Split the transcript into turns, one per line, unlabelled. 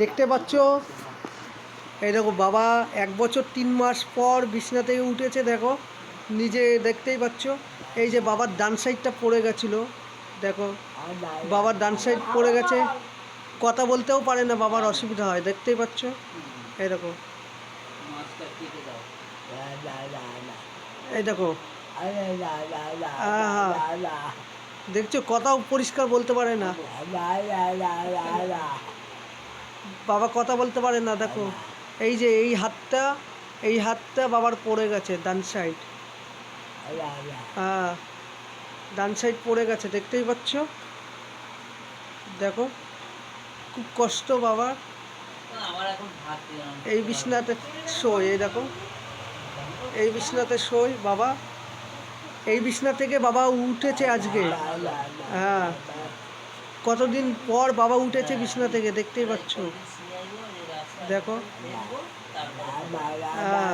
দেখতে পাচ্ছ, এই দেখো বাবা 1 বছর 3 মাস পর বিছনা থেকে উঠেছে। দেখো নিজে দেখতেই পাচ্ছ। এই যে বাবার ডান সাইডটা পড়ে গেছিলো, দেখো বাবার ডান সাইড পড়ে গেছে, কথা বলতেও পারে না, বাবার অসুবিধা হয়, দেখতেই পাচ্ছ। এই দেখো, এই দেখো, হ্যাঁ দেখছো, কথাও পরিষ্কার বলতে পারে না বাবা, কথা বলতে পারে না। দেখো এই যে এই হাতটা বাবার পড়ে গেছে ডান সাইড, হ্যাঁ ডান সাইড পড়ে গেছে, দেখতেই পাচ্ছ। দেখো খুব কষ্ট বাবার। এই বিছনাতে শোয়, এই দেখো এই বিছনাতে শোয় বাবা। এই বিছনা থেকে বাবা উঠেছে আজকে, হ্যাঁ কতদিন পর বাবা উঠেছে বিছনা থেকে, দেখতেই পাচ্ছ। দেখো, হ্যাঁ